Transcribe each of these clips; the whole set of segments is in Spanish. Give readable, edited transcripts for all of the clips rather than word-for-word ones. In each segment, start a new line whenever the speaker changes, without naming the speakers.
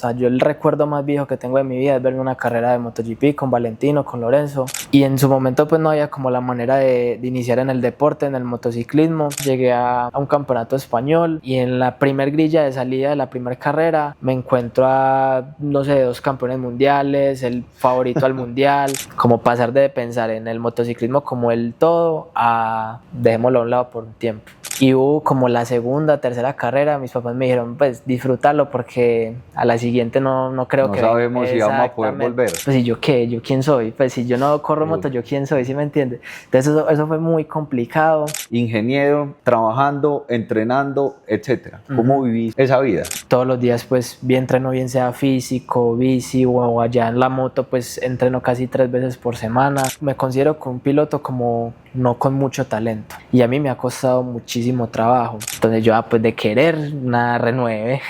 sea, yo el recuerdo más viejo que tengo de mi vida es verme una carrera de MotoGP con Valentino, con Lorenzo, y en su momento pues no había como la manera de iniciar en el deporte, en el motociclismo. Llegué a un campeonato español y en la primer grilla de salida de la primera carrera me encuentro a, no sé, 2 campeones mundiales, el favorito al mundial, como pasar de pensar en el motociclismo como el todo a dejémoslo a un lado por un tiempo. Y hubo como la segunda, tercera carrera, mis papás me dijeron, pues disfrútalo porque a la siguiente no creo que...
No sabemos si vamos a poder volver.
Pues ¿y yo qué? ¿Yo quién soy? Pues si yo no corro moto, ¿yo quién soy? ¿Sí me entiendes? Entonces eso fue muy complicado.
Ingeniero, trabajando, entrenando, etcétera. ¿Cómo vivís esa vida?
Todos los días pues bien entreno, bien sea físico, bici o allá en la moto pues entreno casi 3 veces por semana. Me considero un piloto como no con mucho talento y a mí me ha costado muchísimo trabajo. Entonces yo pues de querer nada renueve.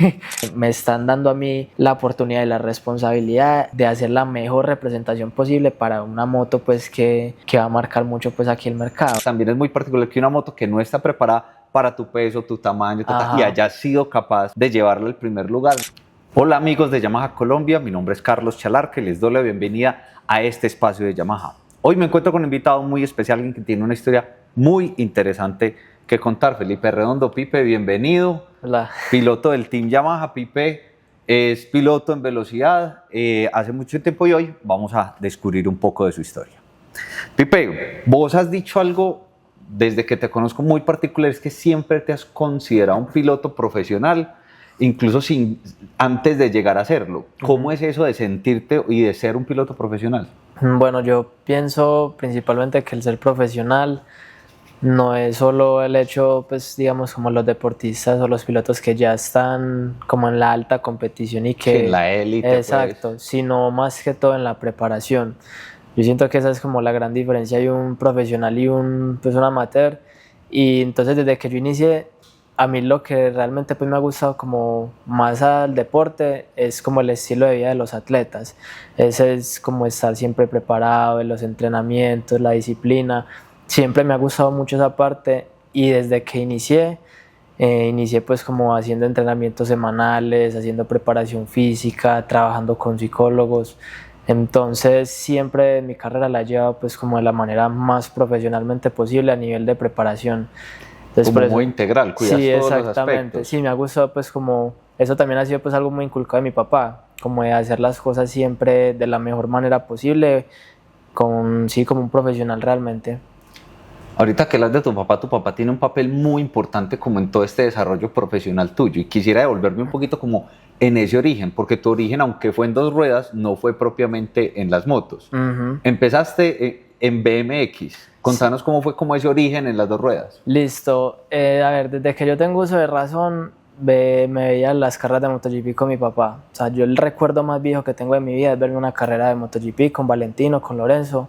Me están dando a mí la oportunidad y la responsabilidad de hacer la mejor representación posible para una moto pues que va a marcar mucho pues aquí el mercado.
También es muy particular que una moto que no está preparada para tu peso, tu tamaño, y haya sido capaz de llevarla al primer lugar. Hola amigos de Yamaha Colombia, mi nombre es Carlos Chalarca y les doy la bienvenida a este espacio de Yamaha. Hoy me encuentro con un invitado muy especial, alguien que tiene una historia muy interesante que contar. Felipe Redondo. Pipe, bienvenido.
Hola.
Piloto del Team Yamaha. Pipe es piloto en velocidad hace mucho tiempo y hoy vamos a descubrir un poco de su historia. Pipe, vos has dicho algo desde que te conozco muy particular, es que siempre te has considerado un piloto profesional, incluso antes de llegar a serlo. ¿Cómo es eso de sentirte y de ser un piloto profesional?
Bueno, yo pienso principalmente que el ser profesional no es solo el hecho, pues digamos, como los deportistas o los pilotos que ya están como en la alta competición y que...
En la élite.
Exacto,
pues.
Sino más que todo en la preparación. Yo siento que esa es como la gran diferencia de un profesional y un amateur. Y entonces desde que yo inicié, a mí lo que realmente pues me ha gustado como más al deporte es como el estilo de vida de los atletas. Ese es como estar siempre preparado en los entrenamientos, la disciplina. Siempre me ha gustado mucho esa parte y desde que inicié pues como haciendo entrenamientos semanales, haciendo preparación física, trabajando con psicólogos. Entonces siempre mi carrera la he llevado pues como de la manera más profesionalmente posible a nivel de preparación. Entonces,
como
muy
integral, cuidas
sí,
todos
exactamente.
los aspectos.
Sí, me ha gustado pues como, eso también ha sido pues algo muy inculcado de mi papá, como de hacer las cosas siempre de la mejor manera posible, como un profesional realmente.
Ahorita que hablas de tu papá tiene un papel muy importante como en todo este desarrollo profesional tuyo y quisiera devolverme un poquito como en ese origen, porque tu origen, aunque fue en 2 ruedas, no fue propiamente en las motos. Empezaste en BMX. Contanos cómo fue como ese origen en las 2 ruedas.
Listo. A ver, desde que yo tengo uso de razón, me veía las carreras de MotoGP con mi papá. O sea, yo el recuerdo más viejo que tengo de mi vida es verme una carrera de MotoGP con Valentino, con Lorenzo.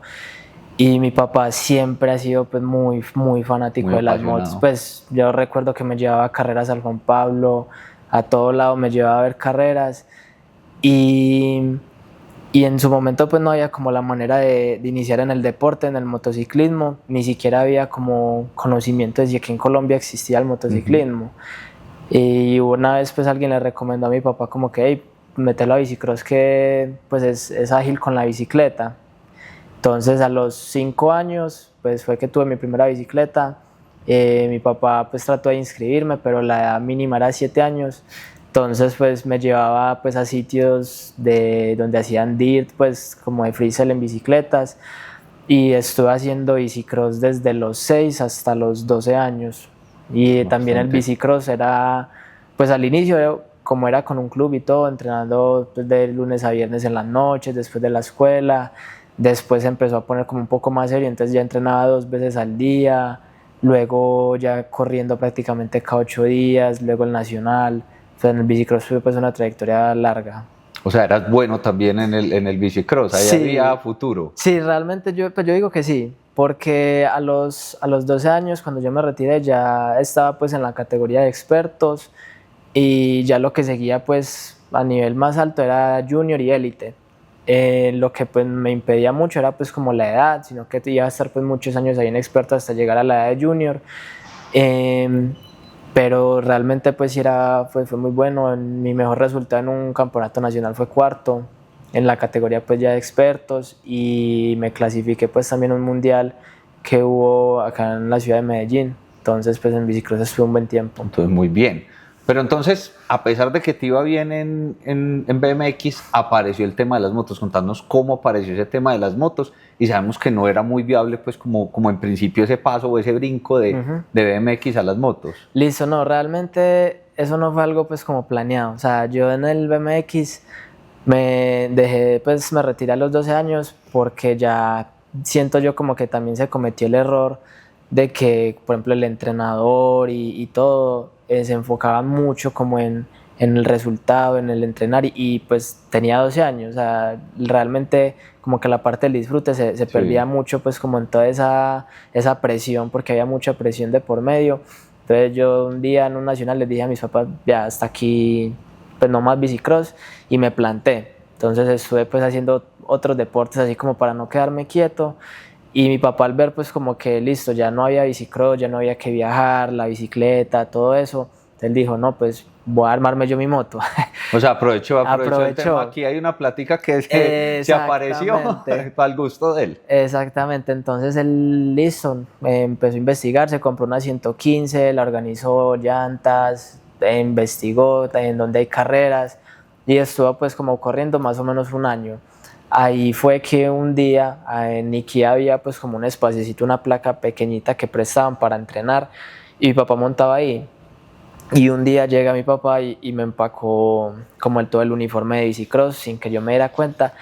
Y mi papá siempre ha sido pues muy fanático de las motos. Pues yo recuerdo que me llevaba a carreras al Juan Pablo, a todo lado me llevaba a ver carreras. Y en su momento pues no había como la manera de iniciar en el deporte, en el motociclismo, ni siquiera había como conocimiento de si aquí en Colombia existía el motociclismo. Y una vez pues alguien le recomendó a mi papá como que hey, mételo a bicicross que pues es ágil con la bicicleta. Entonces a los 5 años pues fue que tuve mi primera bicicleta. Mi papá pues trató de inscribirme, pero la edad mínima era 7 años. Entonces pues me llevaba pues a sitios donde hacían dirt, pues como de freestyle en bicicletas, y estuve haciendo bicicross desde los 6 hasta los 12 años. Y bastante. También el bicicross era pues al inicio como era con un club y todo, entrenando pues, de lunes a viernes en las noches después de la escuela. Después empezó a poner como un poco más serio, entonces ya entrenaba 2 veces al día, luego ya corriendo prácticamente cada 8 días, luego el nacional. O sea, en el bicicross fue pues una trayectoria larga.
O sea, eras bueno también en el bicicross, ahí sí. Había futuro.
Sí, realmente yo digo que sí, porque a los 12 años cuando yo me retiré ya estaba pues en la categoría de expertos y ya lo que seguía pues a nivel más alto era junior y élite. Lo que pues me impedía mucho era pues como la edad, sino que iba a estar pues muchos años ahí en experto hasta llegar a la edad de junior. pero realmente pues sí fue muy bueno. Mi mejor resultado en un campeonato nacional fue cuarto, en la categoría pues ya de expertos, y me clasifiqué pues también a un mundial que hubo acá en la ciudad de Medellín. Entonces pues en bicicross estuve un buen tiempo.
Entonces muy bien. Pero entonces, a pesar de que te iba bien en BMX, apareció el tema de las motos. Contanos cómo apareció ese tema de las motos, y sabemos que no era muy viable pues como en principio ese paso o ese brinco de BMX a las motos.
Listo, no, realmente eso no fue algo pues como planeado. O sea, yo en el BMX me retiré a los 12 años porque ya siento yo como que también se cometió el error de que, por ejemplo, el entrenador y todo se enfocaba mucho como en el resultado, en el entrenar, y pues tenía 12 años. O sea, realmente como que la parte del disfrute se perdía mucho pues como en toda esa presión, porque había mucha presión de por medio. Entonces yo un día en un nacional les dije a mis papás, ya hasta aquí, pues no más bicicross, y me planté. Entonces estuve pues haciendo otros deportes así como para no quedarme quieto, y mi papá al ver pues como que listo, ya no había bicicross, ya no había que viajar, la bicicleta, todo eso, él dijo, no, pues voy a armarme yo mi moto.
O sea, aprovechó el tema. Aquí hay una plática que se apareció para el gusto de él.
Exactamente, entonces él, listo, empezó a investigar, se compró una 115, la organizó, llantas, investigó en dónde hay carreras, y estuvo pues como corriendo más o menos un año. Ahí fue que un día en Ikea había pues como un espaciocito, una placa pequeñita que prestaban para entrenar, y mi papá montaba ahí. Y un día llega mi papá y me empacó como todo el uniforme de bicicross sin que yo me diera cuenta,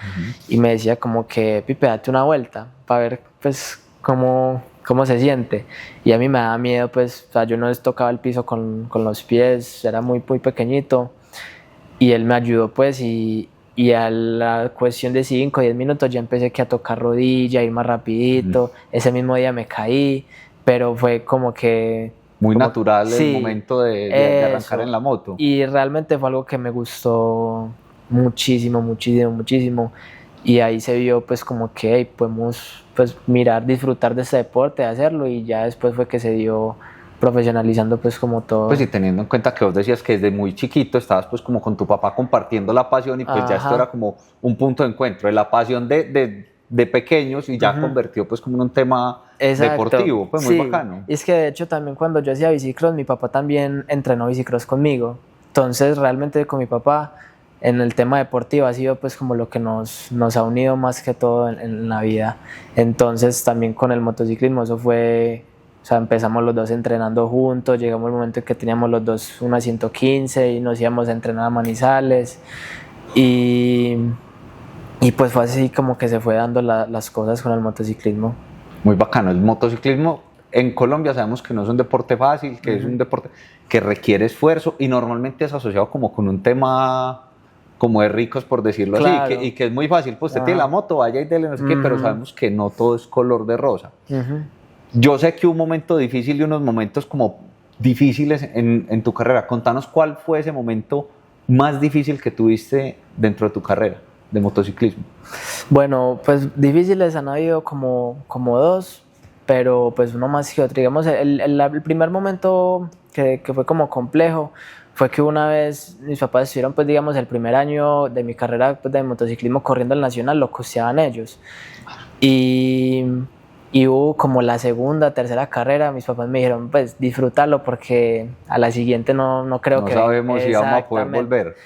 y me decía como que, Pipe, date una vuelta para ver pues cómo se siente. Y a mí me daba miedo, pues, o sea, yo no tocaba el piso con los pies, era muy pequeñito, y él me ayudó pues, y a la cuestión de 5 o 10 minutos ya empecé que a tocar rodilla, ir más rapidito. Ese mismo día me caí, pero fue como que
muy natural el momento de arrancar en la moto.
Y realmente fue algo que me gustó muchísimo, muchísimo, muchísimo. Y ahí se vio pues como que hey, podemos pues mirar, disfrutar de este deporte, hacerlo, y ya después fue que se dio profesionalizando pues como todo.
Pues y teniendo en cuenta que vos decías que desde muy chiquito estabas pues como con tu papá compartiendo la pasión, y pues ya esto era como un punto de encuentro de la pasión de pequeños, y ya convertido pues como en un tema deportivo, pues muy bacano.
Y es que de hecho también cuando yo hacía bicicross, mi papá también entrenó bicicross conmigo. Entonces realmente con mi papá en el tema deportivo ha sido pues como lo que nos ha unido más que todo en la vida. Entonces también con el motociclismo eso fue, o sea, empezamos los dos entrenando juntos, llegamos al momento en que teníamos los dos una 115 y nos íbamos a entrenar a Manizales, y pues fue así como que se fue dando las cosas con el motociclismo.
Muy bacano. El motociclismo en Colombia sabemos que no es un deporte fácil, que es un deporte que requiere esfuerzo, y normalmente es asociado como con un tema como de ricos, por decirlo así, y que es muy fácil, pues usted tiene la moto, vaya y dele, no sé qué, pero sabemos que no todo es color de rosa. Yo sé que hubo un momento difícil y unos momentos como difíciles en tu carrera. Contanos cuál fue ese momento más difícil que tuviste dentro de tu carrera de motociclismo.
Bueno, pues difíciles han habido como dos, pero pues uno más que otro. Digamos, el primer momento que fue como complejo fue que una vez mis papás estuvieron, pues digamos, el primer año de mi carrera pues, de motociclismo corriendo al Nacional, lo costeaban ellos. Y hubo como la segunda, tercera carrera, mis papás me dijeron, pues disfrútalo porque a la siguiente no creo que...
No sabemos si vamos a poder volver.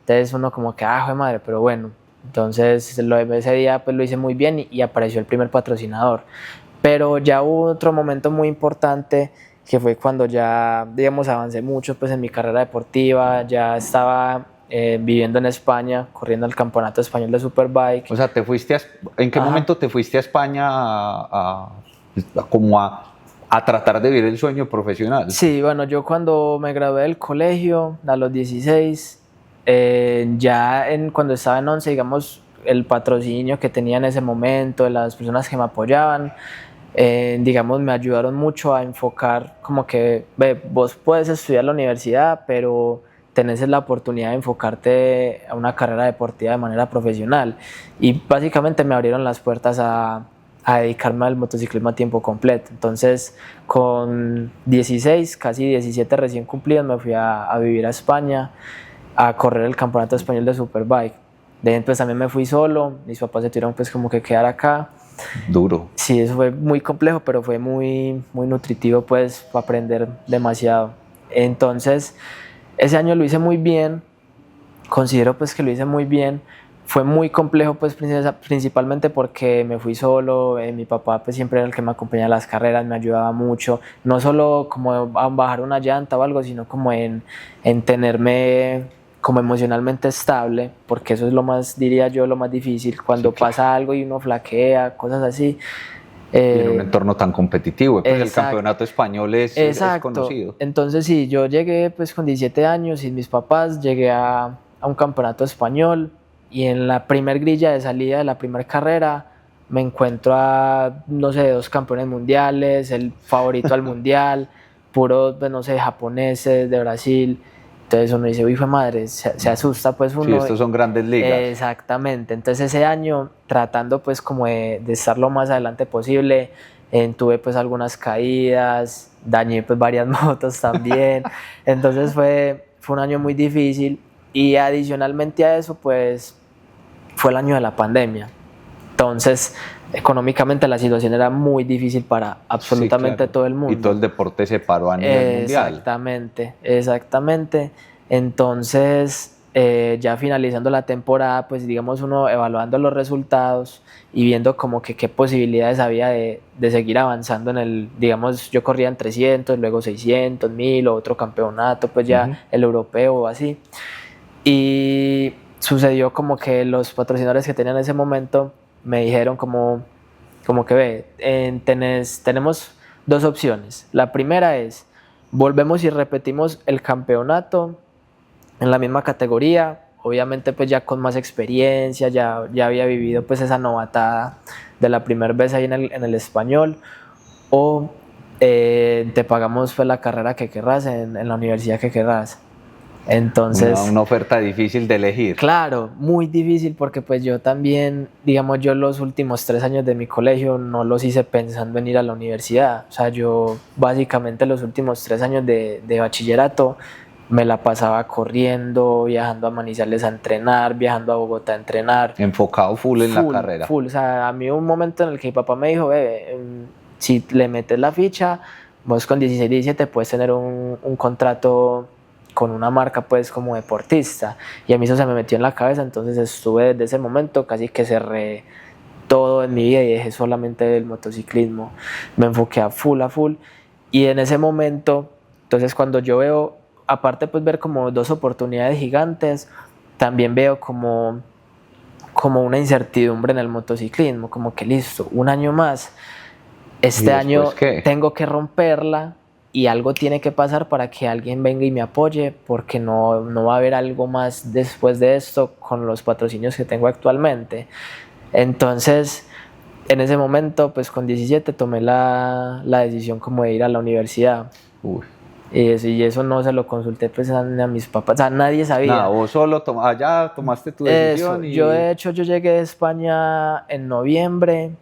Entonces uno como que, ¡joder madre! Pero bueno, entonces ese día pues lo hice muy bien, y apareció el primer patrocinador. Pero ya hubo otro momento muy importante que fue cuando ya, digamos, avancé mucho pues en mi carrera deportiva, ya estaba viviendo en España, corriendo el campeonato español de Superbike.
O sea, ¿en qué momento te fuiste a España como a tratar de vivir el sueño profesional?
Sí, bueno, yo cuando me gradué del colegio, a los 16, cuando estaba en 11, digamos, el patrocinio que tenía en ese momento, de las personas que me apoyaban, digamos, me ayudaron mucho a enfocar como que, vos puedes estudiar la universidad, pero tenés la oportunidad de enfocarte a una carrera deportiva de manera profesional. Y básicamente me abrieron las puertas a a dedicarme al motociclismo a tiempo completo. Entonces, con 16, casi 17 recién cumplidos, me fui a vivir a España a correr el campeonato español de Superbike. De ahí pues también me fui solo, mis papás se tuvieron pues como que quedar acá.
Duro.
Sí, eso fue muy complejo, pero fue muy nutritivo pues para aprender demasiado. Entonces, ese año lo hice muy bien, considero pues que lo hice muy bien. Fue muy complejo pues principalmente porque me fui solo, mi papá pues siempre era el que me acompañaba a las carreras, me ayudaba mucho, no solo como a bajar una llanta o algo, sino como en tenerme como emocionalmente estable, porque eso es lo más, diría yo, lo más difícil, cuando pasa algo y uno flaquea, cosas así.
Y en un entorno tan competitivo, pues el campeonato español es conocido.
Entonces sí, yo llegué pues con 17 años y mis papás, llegué a un campeonato español y en la primer grilla de salida de la primera carrera me encuentro a, no sé, 2 campeones mundiales, el favorito al mundial, puros, pues, no sé, japoneses, de Brasil. Entonces uno dice, uy, fue madre, se asusta pues uno.
Sí, estos son grandes ligas.
Exactamente, entonces ese año tratando pues como de estar lo más adelante posible, tuve pues algunas caídas, dañé pues varias motos también, entonces fue un año muy difícil y adicionalmente a eso pues fue el año de la pandemia, entonces económicamente la situación era muy difícil para absolutamente claro. Todo el mundo.
Y todo el deporte se paró a nivel mundial.
Exactamente. Entonces, ya finalizando la temporada, pues digamos uno evaluando los resultados y viendo como que qué posibilidades había de seguir avanzando en el, digamos, yo corría en 300, luego 600, 1000 o otro campeonato, pues ya el europeo o así. Y sucedió como que los patrocinadores que tenían en ese momento me dijeron como que ve, tenemos 2 opciones. La primera es, volvemos y repetimos el campeonato en la misma categoría, obviamente pues ya con más experiencia, ya había vivido pues esa novatada de la primera vez ahí en el español, o te pagamos pues la carrera que querrás en la universidad que querrás. Entonces,
una oferta difícil de elegir.
Claro, muy difícil porque pues yo también, digamos, yo los últimos 3 años de mi colegio no los hice pensando en ir a la universidad. O sea, yo básicamente los últimos 3 años de bachillerato me la pasaba corriendo, viajando a Manizales a entrenar, viajando a Bogotá a entrenar.
Enfocado full en la carrera.
Full, o sea, a mí hubo un momento en el que mi papá me dijo, si le metes la ficha, vos con 16, 17 puedes tener un contrato con una marca pues como deportista, y a mí eso se me metió en la cabeza, entonces estuve desde ese momento casi que cerré todo en mi vida y dejé solamente el motociclismo, me enfoqué a full, y en ese momento, entonces cuando yo veo, aparte pues ver como 2 oportunidades gigantes, también veo como una incertidumbre en el motociclismo, como que listo, un año más, este año tengo que romperla, y algo tiene que pasar para que alguien venga y me apoye, porque no va a haber algo más después de esto con los patrocinios que tengo actualmente. Entonces, en ese momento, pues con 17 tomé la decisión como de ir a la universidad. Y eso no se lo consulté pues a mis papás, o sea, nadie sabía.
Nada, vos solo allá tomaste tu decisión.
Yo de hecho, yo llegué de España en noviembre,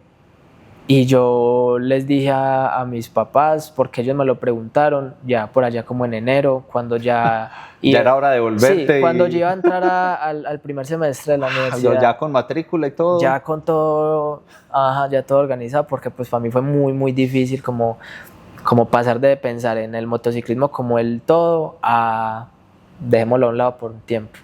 y yo les dije a mis papás, porque ellos me lo preguntaron, ya por allá como en enero, cuando ya
era hora de volverte.
Sí, cuando yo iba a entrar al primer semestre de la universidad.
Ya con matrícula y todo.
Ya con todo, ya todo organizado, porque pues para mí fue muy difícil como pasar de pensar en el motociclismo como el todo a dejémoslo a un lado por un tiempo.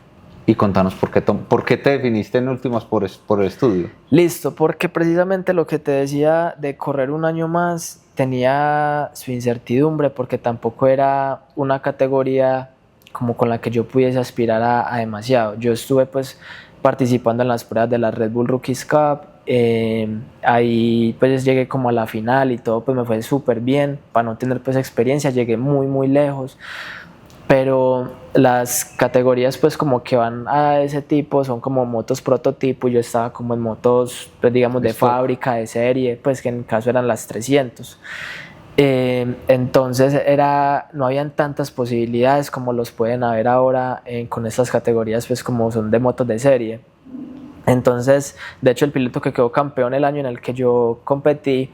Y contanos por qué te definiste en últimas por el estudio.
Listo, porque precisamente lo que te decía de correr un año más tenía su incertidumbre, porque tampoco era una categoría como con la que yo pudiese aspirar a demasiado. Yo estuve pues participando en las pruebas de la Red Bull Rookies Cup, ahí pues llegué como a la final y todo pues me fue súper bien, para no tener pues experiencia llegué muy lejos. Pero las categorías pues como que van a ese tipo son como motos prototipo, yo estaba como en motos pues digamos de fábrica, de serie, pues que en mi caso eran las 300. Entonces no habían tantas posibilidades como los pueden haber ahora con estas categorías pues como son de motos de serie. Entonces, de hecho, el piloto que quedó campeón el año en el que yo competí,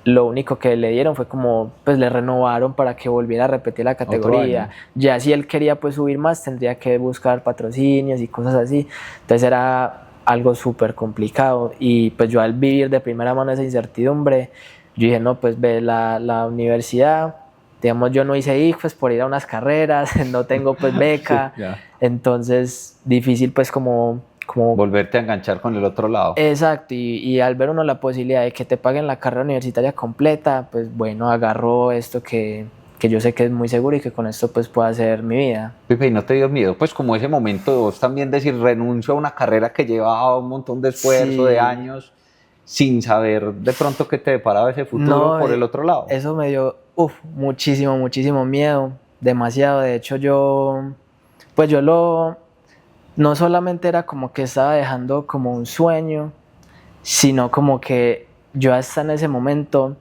lo único que le dieron fue como, pues le renovaron para que volviera a repetir la categoría. Ya si él quería pues subir más, tendría que buscar patrocinios y cosas así. Entonces era algo súper complicado. Y pues yo al vivir de primera mano esa incertidumbre, yo dije, no, pues ve la universidad, digamos, yo no hice ICFES por ir a unas carreras, no tengo pues beca,
Sí,
entonces difícil pues como
volverte a enganchar con el otro lado.
exacto, y al ver uno la posibilidad de que te paguen la carrera universitaria completa, pues bueno, agarro esto que yo sé que es muy seguro y que con esto pues puedo hacer mi vida.
Pipe, ¿y no te dio miedo? Pues como ese momento de vos también decir renuncio a una carrera que llevaba un montón de esfuerzo,
Sí.
de años, sin saber de pronto qué te deparaba ese futuro
No,
por el otro lado.
eso me dio muchísimo miedo, demasiado. De hecho, no solamente era como que estaba dejando como un sueño, sino como que yo hasta en ese momento,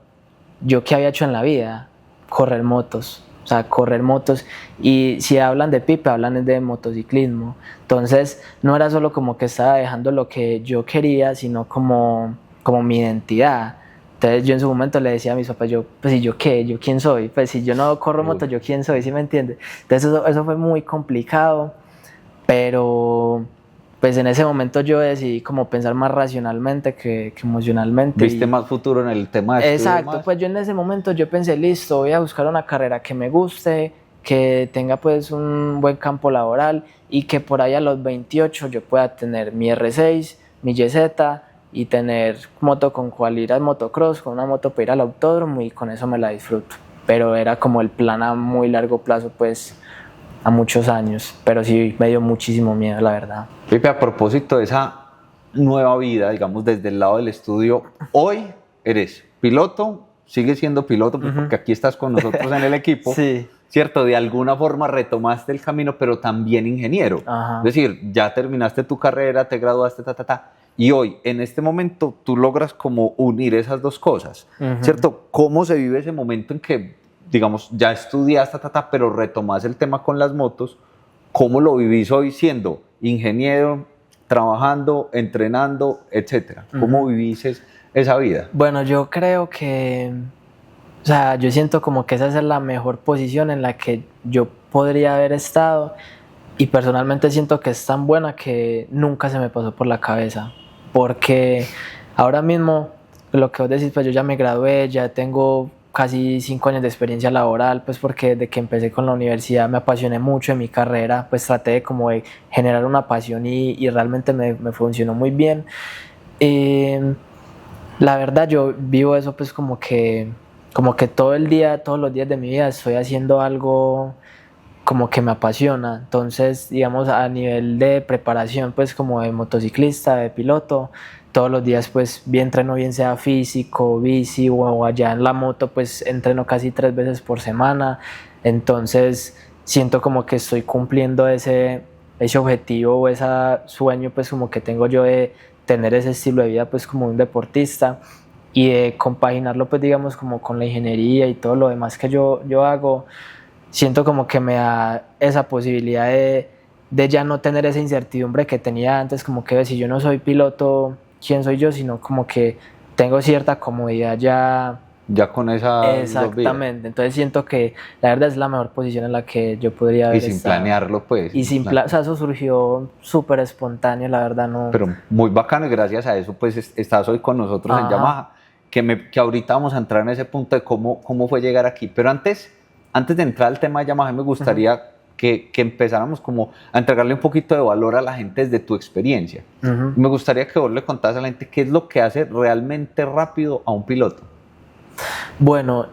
yo qué había hecho en la vida, correr motos. O sea, correr motos. Y si hablan de Pipe, hablan de motociclismo. Entonces, no era solo como que estaba dejando lo que yo quería, sino como mi identidad. Entonces yo en su momento le decía a mis papás, pues ¿y yo qué? ¿Yo quién soy? Pues si yo no corro moto, ¿yo quién soy? ¿Sí me entiendes? Entonces eso fue muy complicado, pero pues en ese momento yo decidí como pensar más racionalmente que emocionalmente.
¿Viste más futuro en el tema de estudio?
Exacto, pues yo en ese momento yo pensé, listo, voy a buscar una carrera que me guste, que tenga pues un buen campo laboral y que por ahí a los 28 yo pueda tener mi R6, mi YZ y tener moto con cual ir al motocross, con una moto para ir al autódromo y con eso me la disfruto. Pero era como el plan a muy largo plazo, pues a muchos años, pero sí me dio muchísimo miedo, la verdad.
Pipe, a propósito de esa nueva vida, digamos, desde el lado del estudio, hoy eres piloto, sigues siendo piloto, pues, porque aquí estás con nosotros en el equipo,
Sí.
¿cierto? De alguna forma retomaste el camino, pero también ingeniero.
Ajá.
Es decir, ya terminaste tu carrera, te graduaste, y hoy, en este momento, tú logras como unir esas dos cosas, ¿cierto? ¿Cómo se vive ese momento en que, digamos, ya estudiaste, pero retomas el tema con las motos? ¿Cómo lo vivís hoy siendo ingeniero, trabajando, entrenando, etcétera? ¿Cómo vivís esa vida?
Bueno, yo creo que, o sea, yo siento como que esa es la mejor posición en la que yo podría haber estado y personalmente siento que es tan buena que nunca se me pasó por la cabeza, porque ahora mismo, lo que vos decís, pues yo ya me gradué, ya tengo casi 5 años de experiencia laboral, pues porque desde que empecé con la universidad me apasioné mucho en mi carrera, pues traté de como de generar una pasión y realmente me funcionó muy bien. La verdad yo vivo eso pues como que todo el día, todos los días de mi vida estoy haciendo algo como que me apasiona. Entonces, digamos, a nivel de preparación, pues como de motociclista, de piloto, todos los días pues bien entreno, bien sea físico, bici o allá en la moto, pues entreno casi 3 veces por semana. Entonces, siento como que estoy cumpliendo ese objetivo o ese sueño pues como que tengo yo de tener ese estilo de vida pues como un deportista y de compaginarlo pues digamos como con la ingeniería y todo lo demás que yo hago. Siento como que me da esa posibilidad de ya no tener esa incertidumbre que tenía antes, como que si yo no soy piloto, ¿quién soy yo? Sino como que tengo cierta comodidad ya.
Ya con esa.
Exactamente, entonces siento que la verdad es la mejor posición en la que yo podría haber estado.
Y sin planearlo, pues.
Y sin o sea, eso surgió súper espontáneo, la verdad no.
Pero muy bacano y gracias a eso pues estás hoy con nosotros en Yamaha, que ahorita vamos a entrar en ese punto de cómo fue llegar aquí. Pero antes de entrar al tema de Yamaha, me gustaría que empezáramos como a entregarle un poquito de valor a la gente desde tu experiencia. Me gustaría que vos le contaras a la gente qué es lo que hace realmente rápido a un piloto.
Bueno,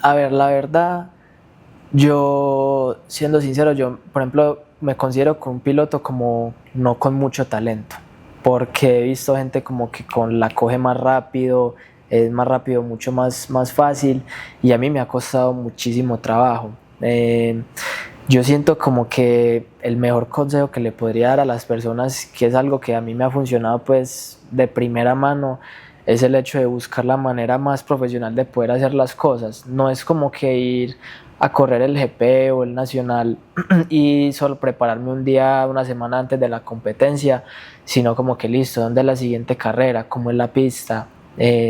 a ver, la verdad, yo, siendo sincero, yo, por ejemplo, me considero un piloto como no con mucho talento, porque he visto gente como que la coge más rápido, es más rápido, mucho más fácil, y a mí me ha costado muchísimo trabajo. Yo siento como que el mejor consejo que le podría dar a las personas, que es algo que a mí me ha funcionado pues de primera mano, es el hecho de buscar la manera más profesional de poder hacer las cosas. No es como que ir a correr el GP o el Nacional y solo prepararme un día, una semana antes de la competencia, sino como que listo, ¿dónde es la siguiente carrera? ¿Cómo es la pista?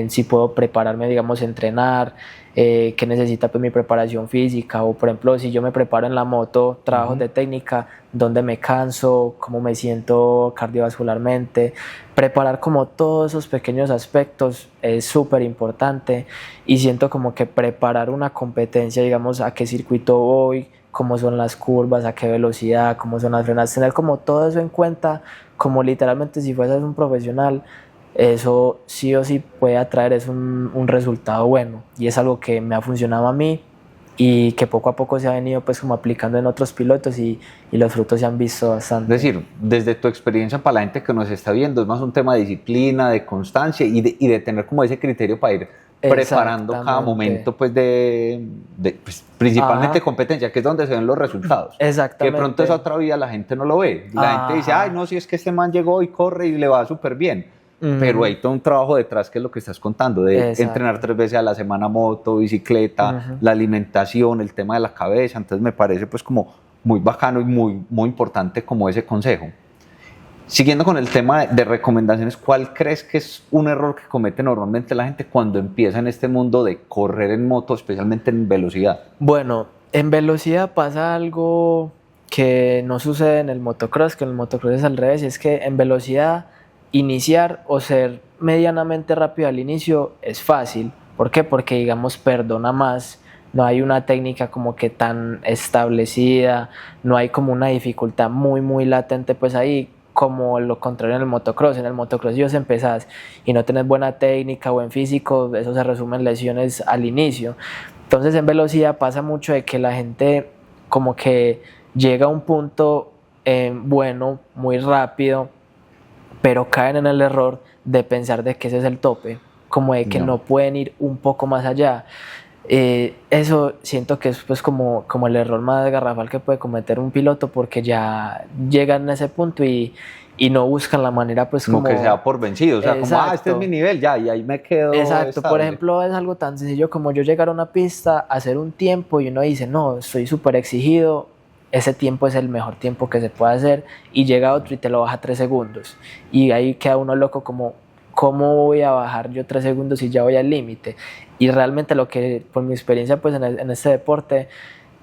Si puedo prepararme, digamos, entrenar, qué necesita pues mi preparación física, o por ejemplo si yo me preparo en la moto, trabajos de técnica, dónde me canso, cómo me siento cardiovascularmente. Preparar como todos esos pequeños aspectos es súper importante, y siento como que preparar una competencia, digamos, a qué circuito voy, cómo son las curvas, a qué velocidad, cómo son las frenadas, tener como todo eso en cuenta, como literalmente si fueras un profesional. Eso sí o sí puede atraer un resultado bueno, y es algo que me ha funcionado a mí y que poco a poco se ha venido pues como aplicando en otros pilotos, y los frutos se han visto bastante.
Es decir, desde tu experiencia para la gente que nos está viendo, es más un tema de disciplina, de constancia y de tener como ese criterio para ir preparando cada momento pues pues, principalmente
Ajá.
competencia, que es donde se ven los resultados.
Exactamente.
Que de pronto esa otra vida la gente no lo ve. La gente dice, ay no, si es que este man llegó y corre y le va súper bien. Pero hay todo un trabajo detrás, que es lo que estás contando, de
Exacto.
entrenar 3 veces a la semana moto, bicicleta, la alimentación, el tema de la cabeza. Entonces me parece pues como muy bacano y muy importante como ese consejo. Siguiendo con el tema de recomendaciones, ¿cuál crees que es un error que comete normalmente la gente cuando empieza en este mundo de correr en moto, especialmente en velocidad?
Bueno, en velocidad pasa algo que no sucede en el motocross, que en el motocross es al revés, y es que en velocidad iniciar o ser medianamente rápido al inicio es fácil. ¿Por qué? Porque digamos perdona más, no hay una técnica como que tan establecida, no hay como una dificultad muy latente pues ahí, como lo contrario en el motocross. En el motocross si vos empezás y no tenés buena técnica o buen físico, eso se resume en lesiones al inicio. Entonces en velocidad pasa mucho de que la gente como que llega a un punto bueno, muy rápido, pero caen en el error de pensar de que ese es el tope, como de que no pueden ir un poco más allá. Eso siento que es pues como el error más garrafal que puede cometer un piloto, porque ya llegan a ese punto y no buscan la manera pues
como que se da por vencido, o sea,
exacto,
como este es mi nivel ya y ahí me quedo
exacto,
estable.
Por ejemplo, es algo tan sencillo como yo llegar a una pista, hacer un tiempo y uno dice, no, estoy súper exigido, ese tiempo es el mejor tiempo que se puede hacer, y llega otro y te lo baja 3 segundos, y ahí queda uno loco como, ¿cómo voy a bajar yo 3 segundos si ya voy al límite? Y realmente lo que, por mi experiencia pues en este deporte,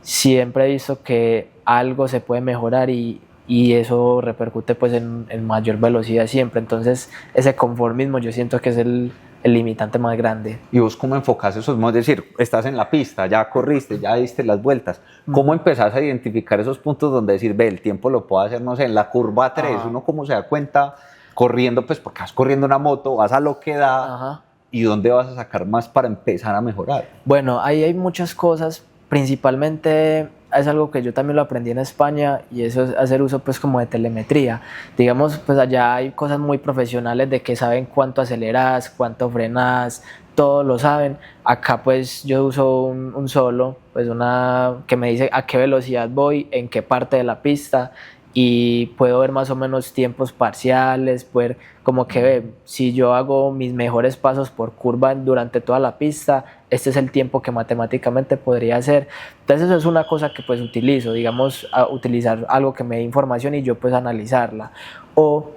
siempre he visto que algo se puede mejorar, y eso repercute pues en mayor velocidad siempre. Entonces ese conformismo yo siento que es el limitante más grande.
¿Y vos cómo enfocás esos modos? Es decir, estás en la pista, ya corriste, ya diste las vueltas. ¿Cómo empezás a identificar esos puntos donde decir, ve, el tiempo lo puedo hacer, no sé, en la curva 3? Uno cómo se da cuenta corriendo, pues porque vas corriendo una moto, vas a lo que da, y dónde vas a sacar más para empezar a mejorar.
Bueno, ahí hay muchas cosas, principalmente es algo que yo también lo aprendí en España, y eso es hacer uso pues como de telemetría. Digamos, pues allá hay cosas muy profesionales de que saben cuánto aceleras, cuánto frenas, todo lo saben. Acá pues yo uso un solo, pues una que me dice a qué velocidad voy, en qué parte de la pista, y puedo ver más o menos tiempos parciales, poder como que ve, si yo hago mis mejores pasos por curva durante toda la pista, este es el tiempo que matemáticamente podría hacer. Entonces eso es una cosa que pues utilizo, digamos, a utilizar algo que me dé información y yo pues analizarla. O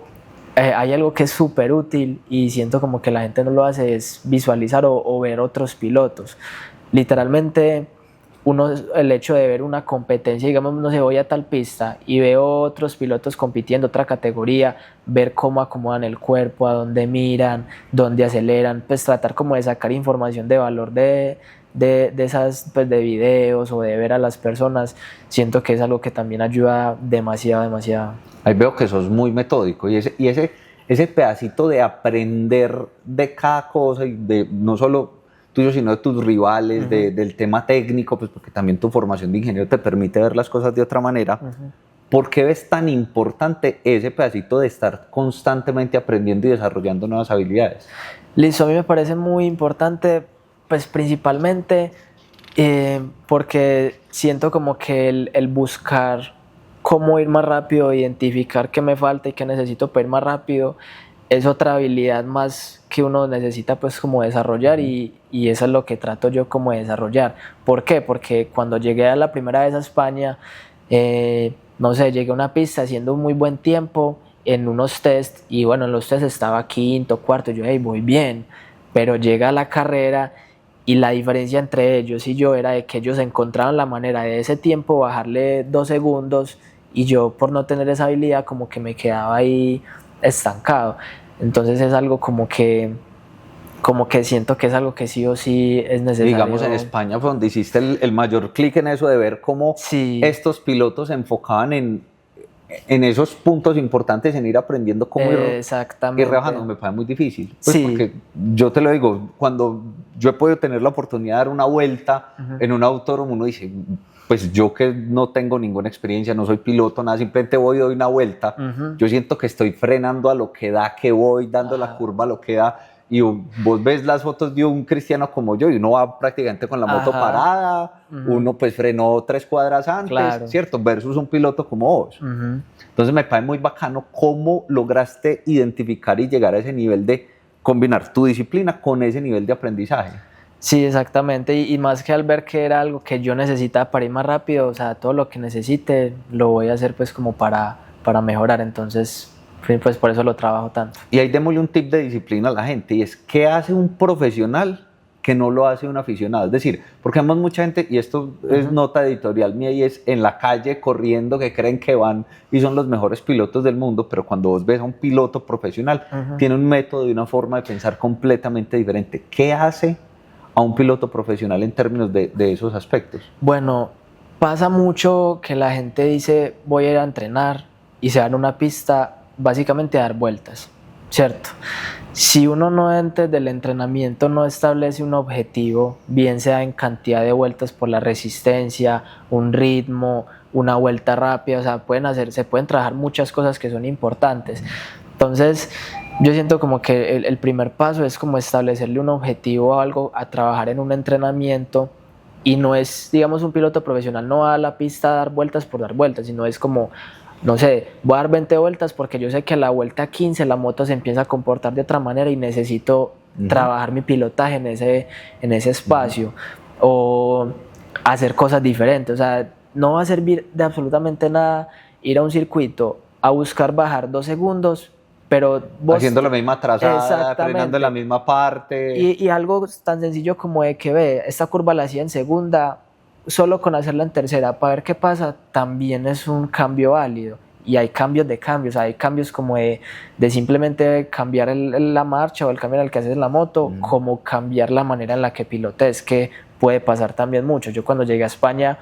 hay algo que es súper útil y siento como que la gente no lo hace, es visualizar o ver otros pilotos. Literalmente el hecho de ver una competencia, digamos, no sé, voy a tal pista y veo otros pilotos compitiendo, otra categoría, ver cómo acomodan el cuerpo, a dónde miran, dónde aceleran, pues tratar como de sacar información de valor de esas, pues de videos, o de ver a las personas. Siento que es algo que también ayuda demasiado.
Ahí veo que sos muy metódico, y ese pedacito de aprender de cada cosa, y de no solo tuyo, sino de tus rivales, del tema técnico, pues porque también tu formación de ingeniero te permite ver las cosas de otra manera. ¿Por qué ves tan importante ese pedacito de estar constantemente aprendiendo y desarrollando nuevas habilidades?
Listo, a mí me parece muy importante, pues principalmente porque siento como que el buscar cómo ir más rápido, identificar qué me falta y qué necesito para ir más rápido, es otra habilidad más que uno necesita pues como desarrollar y eso es lo que trato yo como de desarrollar. ¿Por qué? Porque cuando llegué a la primera vez a España, no sé, llegué a una pista haciendo un muy buen tiempo en unos tests y bueno, en los tests estaba quinto, cuarto, yo, hey, voy bien, pero llega la carrera y la diferencia entre ellos y yo era de que ellos encontraban la manera de ese tiempo bajarle 2 segundos y yo por no tener esa habilidad como que me quedaba ahí estancado. Entonces es algo como que siento que es algo que sí o sí es necesario.
Digamos, en España fue donde hiciste el mayor clic en eso de ver cómo
sí.
estos pilotos se enfocaban en esos puntos importantes, en ir aprendiendo cómo ir rebajando. Me parece muy difícil. Pues
sí.
Porque yo te lo digo, cuando yo he podido tener la oportunidad de dar una vuelta en un autódromo, uno dice, pues yo que no tengo ninguna experiencia, no soy piloto, nada, simplemente voy y doy una vuelta, yo siento que estoy frenando a lo que da, que voy dando la curva a lo que da. Y vos ves las fotos de un cristiano como yo y uno va prácticamente con la moto parada, uno pues frenó 3 cuadras antes, claro. ¿Cierto? Versus un piloto como vos. Entonces me parece muy bacano cómo lograste identificar y llegar a ese nivel de combinar tu disciplina con ese nivel de aprendizaje.
Sí, exactamente, y más que al ver que era algo que yo necesitaba para ir más rápido, o sea, todo lo que necesite lo voy a hacer pues como para mejorar, entonces pues por eso lo trabajo tanto.
Y ahí démosle un tip de disciplina a la gente, y es, ¿qué hace un profesional que no lo hace un aficionado? Es decir, porque vemos mucha gente, y esto es nota editorial mía, y es en la calle corriendo que creen que van y son los mejores pilotos del mundo, pero cuando vos ves a un piloto profesional, tiene un método y una forma de pensar completamente diferente. ¿Qué hace a un piloto profesional en términos de esos aspectos?
Bueno, pasa mucho que la gente dice, voy a ir a entrenar, y se van a una pista básicamente a dar vueltas, ¿cierto? Si uno no antes del entrenamiento no establece un objetivo, bien sea en cantidad de vueltas por la resistencia, un ritmo, una vuelta rápida, o sea, se pueden trabajar muchas cosas que son importantes. Entonces, yo siento como que el primer paso es como establecerle un objetivo a algo, a trabajar en un entrenamiento, y no es, digamos, un piloto profesional no va a la pista a dar vueltas por dar vueltas, sino es como, no sé, voy a dar 20 vueltas porque yo sé que a la vuelta 15 la moto se empieza a comportar de otra manera y necesito trabajar mi pilotaje en ese espacio, o hacer cosas diferentes. O sea, no va a servir de absolutamente nada ir a un circuito a buscar bajar 2 segundos, pero vos
haciendo la misma trazada, frenando en la misma parte.
Y algo tan sencillo como de que ve, esta curva la hacía en segunda, solo con hacerla en tercera para ver qué pasa, también es un cambio válido. Y hay cambios de cambios, hay cambios como de simplemente cambiar la marcha o el cambio en el que haces la moto, como cambiar la manera en la que pilotes, que puede pasar también mucho. Yo cuando llegué a España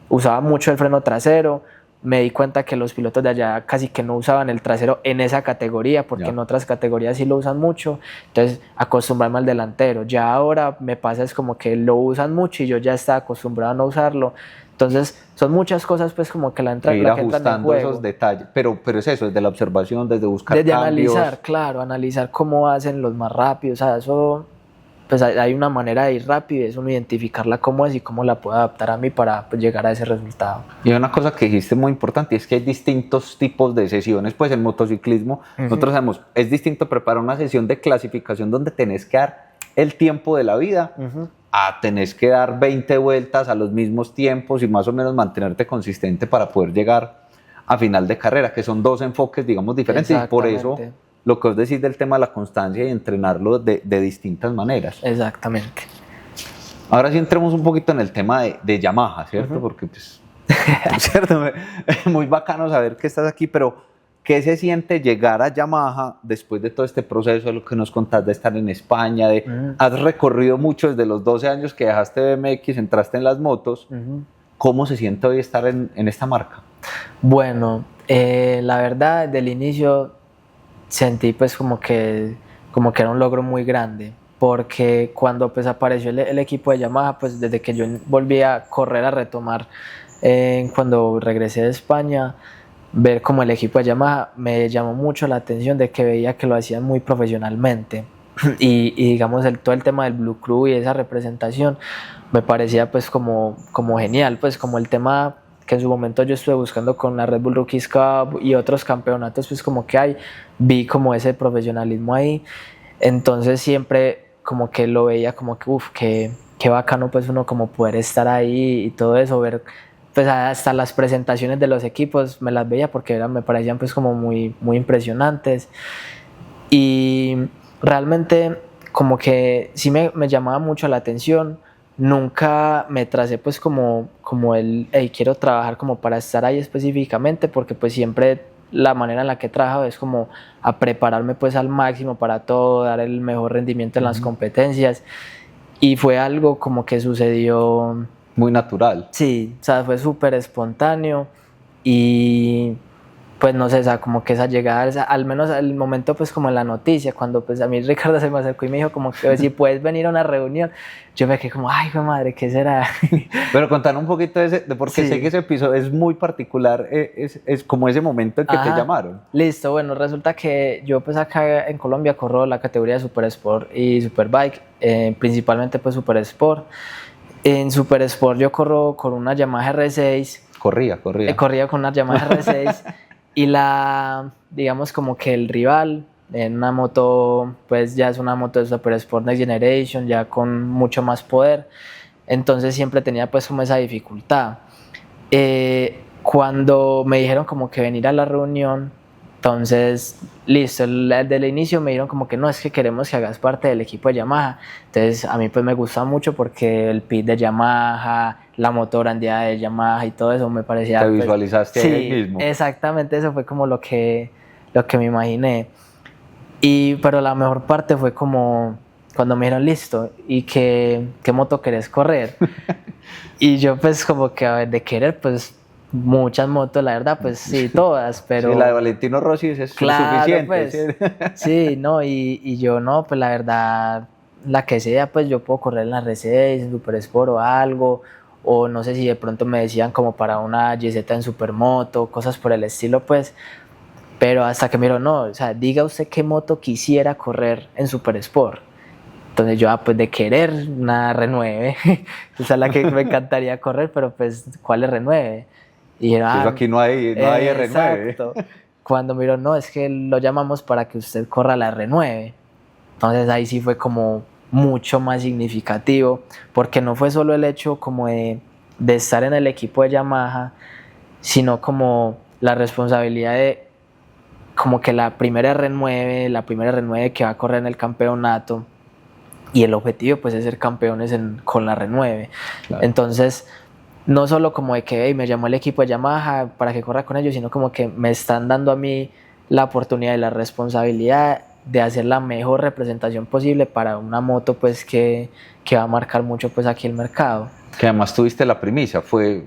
usaba mucho el freno trasero, me di cuenta que los pilotos de allá casi que no usaban el trasero en esa categoría, porque en otras categorías sí lo usan mucho, entonces acostumbrarme al delantero. Ya ahora me pasa es como que lo usan mucho y yo ya estaba acostumbrado a no usarlo. Entonces son muchas cosas pues como que la entran en juego. Ir ajustando
esos detalles, pero es eso, desde la observación, desde buscar cambios.
Desde analizar, claro, analizar cómo hacen los más rápidos, o sea, eso, pues hay una manera de ir rápido, es uno identificarla cómo es y cómo la puedo adaptar a mí para pues, llegar a ese resultado.
Y una cosa que dijiste muy importante es que hay distintos tipos de sesiones, pues en motociclismo, nosotros sabemos, es distinto preparar una sesión de clasificación donde tenés que dar el tiempo de la vida, tenés que dar 20 vueltas a los mismos tiempos y más o menos mantenerte consistente para poder llegar a final de carrera, que son 2 enfoques, digamos, diferentes, y por eso lo que vos decís del tema de la constancia y entrenarlo de distintas maneras.
Exactamente.
Ahora sí entremos un poquito en el tema de Yamaha, ¿cierto? Porque pues, ¿cierto? Es muy bacano saber que estás aquí, pero ¿qué se siente llegar a Yamaha después de todo este proceso, de lo que nos contás de estar en España? Has recorrido mucho desde los 12 años que dejaste BMX, entraste en las motos. ¿Cómo se siente hoy estar en esta marca?
Bueno, la verdad, desde el inicio sentí pues como que era un logro muy grande, porque cuando pues apareció el equipo de Yamaha, pues desde que yo volví a correr, a retomar cuando regresé de España, ver como el equipo de Yamaha me llamó mucho la atención, de que veía que lo hacían muy profesionalmente y digamos todo el tema del Blue Crew y esa representación me parecía pues como genial, pues como el tema que en su momento yo estuve buscando con la Red Bull Rookies Cup y otros campeonatos, pues como que vi como ese profesionalismo ahí. Entonces siempre como que lo veía como que, qué bacano pues uno como poder estar ahí y todo eso, ver pues hasta las presentaciones de los equipos me las veía porque me parecían pues como muy, muy impresionantes. Y realmente como que sí me llamaba mucho la atención. Nunca me tracé pues como hey, quiero trabajar como para estar ahí específicamente, porque pues siempre la manera en la que he trabajado es como a prepararme pues al máximo para todo, dar el mejor rendimiento en las competencias, y fue algo como que sucedió
muy natural.
Sí, o sea, fue súper espontáneo y pues no sé, o sea, como que esa llegada, al menos el momento pues como en la noticia, cuando pues a mí Ricardo se me acercó y me dijo como que si puedes venir a una reunión, yo me quedé como, ay, madre, ¿qué será?
Pero contanos un poquito de porque sé que ese episodio es muy particular, es como ese momento en que te llamaron.
Listo, bueno, resulta que yo pues acá en Colombia corro la categoría de Super Sport y Superbike, principalmente pues Super Sport. En Super Sport yo corro con una Yamaha R6. Corría con una Yamaha R6 y digamos como que el rival en una moto, pues ya es una moto de Super Sport Next Generation, ya con mucho más poder, entonces siempre tenía pues como esa dificultad. Cuando me dijeron como que venir a la reunión, entonces, listo, desde el inicio me dijeron como que no, es que queremos que hagas parte del equipo de Yamaha. Entonces a mí pues me gusta mucho porque el pit de Yamaha, la moto brandeada de Yamaha y todo eso me parecía...
¿Te visualizaste ahí mismo?
Sí, exactamente, eso fue como lo que me imaginé. Pero la mejor parte fue como cuando me dijeron, listo, ¿y qué moto querés correr? Y yo pues como que, a ver, de querer, pues... muchas motos, la verdad, pues sí, todas, pero...
Sí, la de Valentino Rossi es
claro,
suficiente.
Pues, sí, no, y yo no, pues la verdad, la que sea, pues yo puedo correr en la R6, en Super Sport o algo, o no sé si de pronto me decían como para una YZ en Supermoto, cosas por el estilo, pues, pero hasta que me dijeron, no, o sea, diga usted qué moto quisiera correr en Super Sport. Entonces yo, pues de querer una R9, esa es la que me encantaría correr, pero pues, ¿cuál R9? Y
dijeron, aquí no hay R9.
Exacto. Cuando miró, no, es que lo llamamos para que usted corra la R9. Entonces ahí sí fue como mucho más significativo, porque no fue solo el hecho como de estar en el equipo de Yamaha, sino como la responsabilidad de como que la primera R9 que va a correr en el campeonato, y el objetivo pues es ser campeones con la R9. Claro. Entonces no solo como de que me llamó el equipo de Yamaha para que corra con ellos, sino como que me están dando a mí la oportunidad y la responsabilidad de hacer la mejor representación posible para una moto pues que va a marcar mucho pues aquí el mercado.
Que además tuviste la primicia, fuiste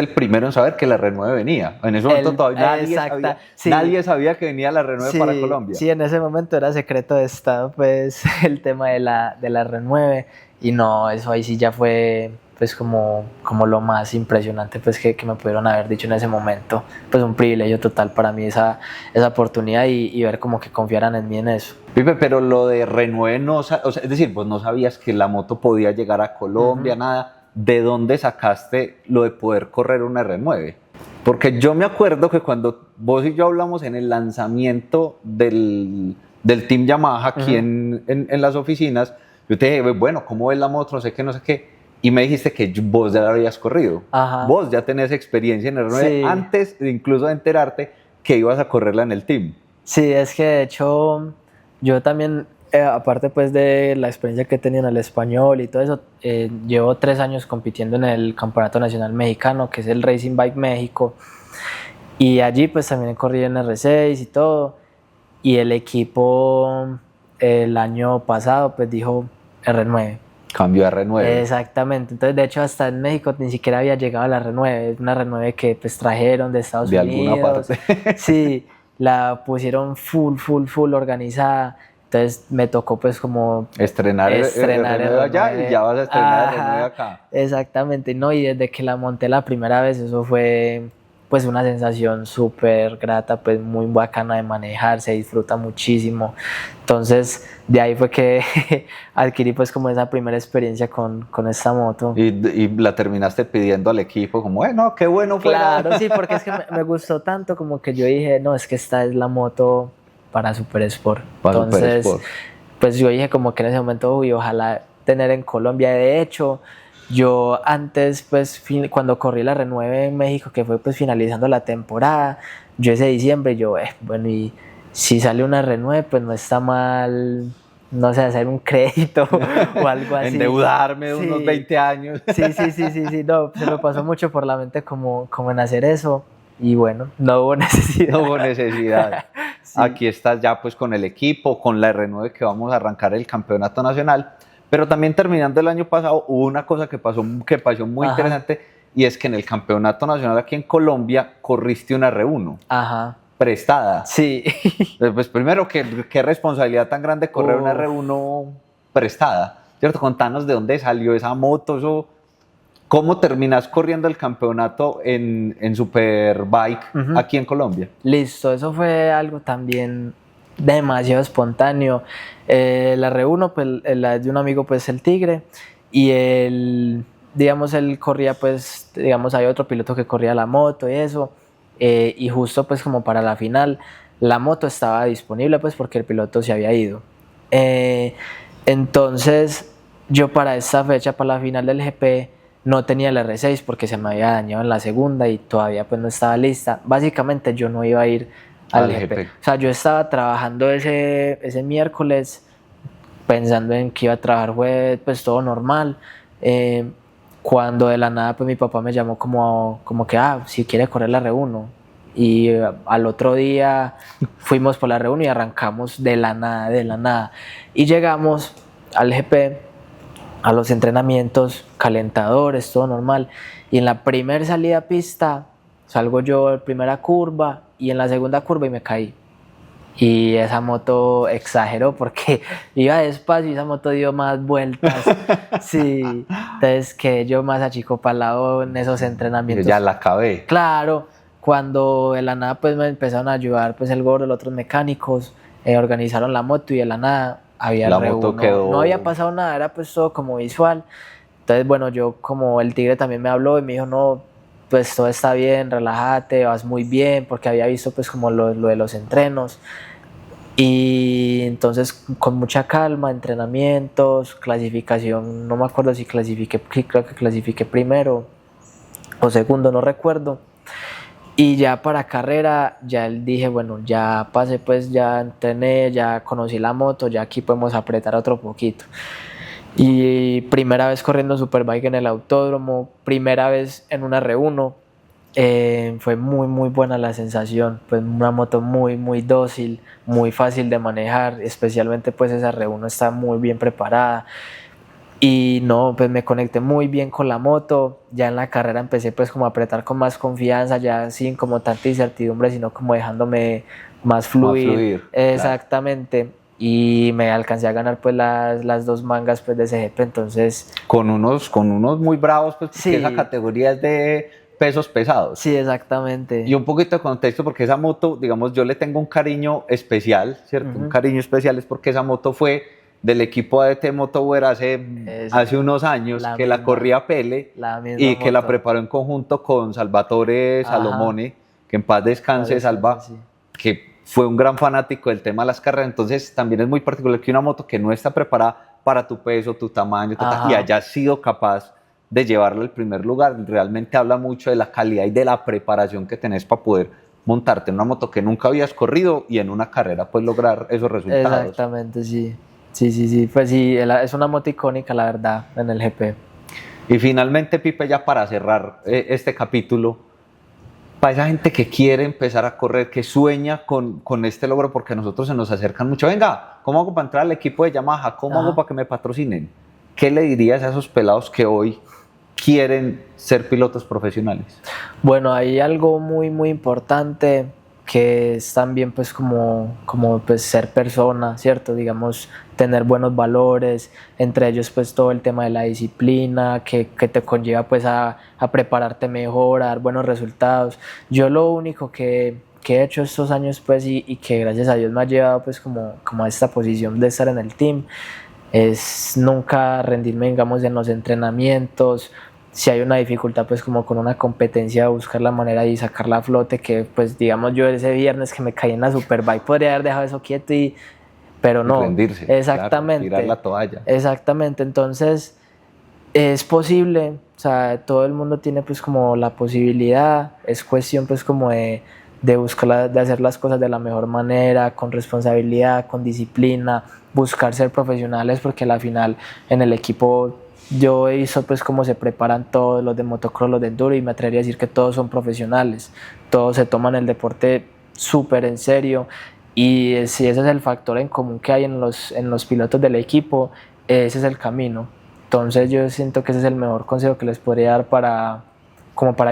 el primero en saber que la R9 venía. En ese momento todavía nadie sabía que venía la R9 para Colombia.
Sí, en ese momento era secreto de estado pues el tema de la R9, y no, eso ahí sí ya fue pues como lo más impresionante pues que me pudieron haber dicho en ese momento. Pues un privilegio total para mí esa oportunidad y ver como que confiaran en mí en eso.
Pipe, pero lo de R9 no, o sea, es decir, pues no sabías que la moto podía llegar a Colombia, nada. ¿De dónde sacaste lo de poder correr una R9? Porque yo me acuerdo que cuando vos y yo hablamos en el lanzamiento del Team Yamaha aquí en las oficinas, yo te dije, bueno, ¿cómo ves la moto? No sé qué, no sé qué. Y me dijiste que vos ya la habías corrido. Ajá. Vos ya tenés experiencia en R9 antes incluso de enterarte que ibas a correrla en el team.
Sí, es que de hecho yo también, aparte pues de la experiencia que he tenido en el español y todo eso, llevo 3 años compitiendo en el Campeonato Nacional Mexicano, que es el Racing Bike México, y allí pues también he corrido en R6 y todo, y el equipo el año pasado pues dijo R9.
Cambio a R9.
Exactamente, entonces de hecho hasta en México ni siquiera había llegado la R9, una R9 que pues trajeron de Estados Unidos.
De alguna parte.
Sí, la pusieron full organizada, entonces me tocó pues como
estrenar R9 allá y ya vas a estrenar R9 acá.
Exactamente, no, y desde que la monté la primera vez eso fue pues una sensación súper grata, pues muy bacana de manejar, se disfruta muchísimo. Entonces de ahí fue que adquirí pues como esa primera experiencia con esta moto.
Y la terminaste pidiendo al equipo como, bueno, qué bueno fuera.
Claro, sí, porque es que me gustó tanto como que yo dije, no, es que esta es la moto para Super Sport.
Para Super
Entonces,
Sport.
pues yo dije como que en ese momento, uy, ojalá tener en Colombia. De hecho, yo antes, pues cuando corrí la Renueve en México, que fue pues finalizando la temporada, yo ese diciembre, yo, bueno, y si sale una Renueve, pues no está mal, no sé, hacer un crédito o algo así.
Endeudarme unos 20 años.
Sí, no, se me pasó mucho por la mente como en hacer eso, y bueno, no hubo necesidad.
No hubo necesidad. Sí. Aquí estás ya pues con el equipo, con la R9 que vamos a arrancar el campeonato nacional, pero también terminando el año pasado hubo una cosa que pasó muy interesante, y es que en el campeonato nacional aquí en Colombia corriste una R1.
Ajá.
Prestada.
Sí.
Pues primero, qué responsabilidad tan grande correr una R1 prestada, ¿cierto? Contanos de dónde salió esa moto, eso, ¿cómo terminas corriendo el campeonato en Superbike aquí en Colombia?
Listo, eso fue algo también demasiado espontáneo. La R1, pues la de un amigo, pues el Tigre, y él corría, pues, digamos, hay otro piloto que corría la moto y eso, y justo pues como para la final, la moto estaba disponible, pues porque el piloto se había ido. Entonces, yo para esta fecha, para la final del GP, no tenía el R6 porque se me había dañado en la segunda y todavía pues no estaba lista. Básicamente yo no iba a ir al GP. O sea, yo estaba trabajando ese miércoles pensando en que iba a trabajar jueves, pues todo normal. Cuando de la nada pues mi papá me llamó como que si quiere correr la R1. Y al otro día fuimos por la R1 y arrancamos de la nada. Y llegamos al GP, a los entrenamientos, calentadores, todo normal. Y en la primera salida a pista, salgo yo en primera curva y en la segunda curva y me caí. Y esa moto exageró porque iba despacio y esa moto dio más vueltas. Sí, entonces que yo más achicopalado en esos entrenamientos.
Ya la acabé.
Claro, cuando de la nada pues me empezaron a ayudar pues el gordo, los otros mecánicos, organizaron la moto y de la nada había
la moto quedó...
no había pasado nada, era pues todo como visual. Entonces bueno, yo como el Tigre también me habló y me dijo no, pues todo está bien, relájate, vas muy bien, porque había visto pues como lo de los entrenos. Y entonces con mucha calma, entrenamientos, clasificación, no me acuerdo si clasifiqué, creo que clasifiqué primero o segundo, no recuerdo. Y ya para carrera, ya dije, bueno, ya pasé, pues ya entrené, ya conocí la moto, ya aquí podemos apretar otro poquito. Y primera vez corriendo Superbike en el autódromo, primera vez en una R1, fue muy buena la sensación, pues una moto muy dócil, muy fácil de manejar, especialmente pues esa R1 está muy bien preparada. Y no, pues me conecté muy bien con la moto, ya en la carrera empecé pues como a apretar con más confianza, ya sin como tanta incertidumbre, sino como dejándome más fluir. Exactamente, claro. Y me alcancé a ganar pues las dos mangas pues de ese GP, entonces...
Con unos muy bravos, pues porque esa categoría es de pesos pesados.
Sí, exactamente.
Y un poquito de contexto, porque esa moto, digamos, yo le tengo un cariño especial, ¿cierto? Un cariño especial es porque esa moto fue del equipo ADT Motowear hace unos años, que la corría Pele y que la preparó en conjunto con Salvatore Salomone, que en paz descanse, Salva, que fue un gran fanático del tema de las carreras. Entonces también es muy particular que una moto que no está preparada para tu peso, tu tamaño, y haya sido capaz de llevarla al primer lugar, realmente habla mucho de la calidad y de la preparación que tenés para poder montarte en una moto que nunca habías corrido y en una carrera pues lograr esos resultados.
Exactamente, sí. Sí, pues sí, es una moto icónica, la verdad, en el GP.
Y finalmente, Pipe, ya para cerrar este capítulo, para esa gente que quiere empezar a correr, que sueña con este logro, porque a nosotros se nos acercan mucho, venga, ¿cómo hago para entrar al equipo de Yamaha? ¿Cómo hago para que me patrocinen? ¿Qué le dirías a esos pelados que hoy quieren ser pilotos profesionales?
Bueno, hay algo muy importante que es también pues como pues ser persona, ¿cierto? Digamos, tener buenos valores, entre ellos pues todo el tema de la disciplina, que te conlleva pues a prepararte mejor, a dar buenos resultados. Yo lo único que he hecho estos años pues y que gracias a Dios me ha llevado pues como a esta posición de estar en el team es nunca rendirme, digamos, en los entrenamientos. Si hay una dificultad pues como con una competencia, buscar la manera de sacarla a flote, que pues digamos yo ese viernes que me caí en la Superbike podría haber dejado eso quieto pero no,
rendirse,
exactamente,
claro, tirar la toalla.
Exactamente, entonces es posible, o sea, todo el mundo tiene pues como la posibilidad, es cuestión pues como de buscar, de hacer las cosas de la mejor manera, con responsabilidad, con disciplina, buscar ser profesionales, porque al final en el equipo yo he visto pues cómo se preparan todos los de motocross, los de enduro, y me atrevería a decir que todos son profesionales, todos se toman el deporte súper en serio, y si ese es el factor en común que hay en los pilotos del equipo, ese es el camino. Entonces yo siento que ese es el mejor consejo que les podría dar para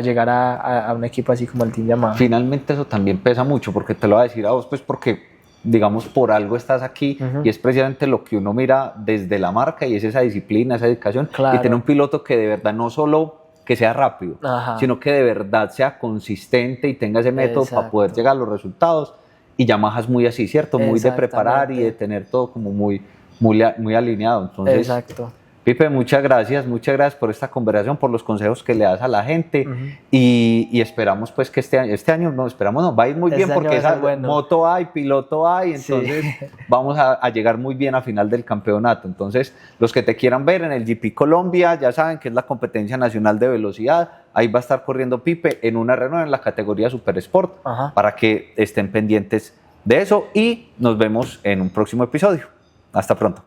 llegar a un equipo así como el Team Yamaha.
Finalmente eso también pesa mucho, porque te lo voy a decir a vos, pues porque digamos por algo estás aquí, y es precisamente lo que uno mira desde la marca, y es esa disciplina, esa dedicación,
Claro.
y tener un piloto que de verdad no solo que sea rápido,
Ajá.
sino que de verdad sea consistente y tenga ese método para poder llegar a los resultados. Y Yamaha es muy así, ¿cierto? Muy de preparar y de tener todo como muy alineado. Entonces,
exacto.
Pipe, muchas gracias por esta conversación, por los consejos que le das a la gente, y esperamos pues que este año va a ir muy bien, porque esa moto hay, piloto hay, entonces vamos a llegar muy bien a final del campeonato. Entonces, los que te quieran ver en el GP Colombia, ya saben que es la competencia nacional de velocidad, ahí va a estar corriendo Pipe en una Renault en la categoría Super Sport, para que estén pendientes de eso, y nos vemos en un próximo episodio. Hasta pronto.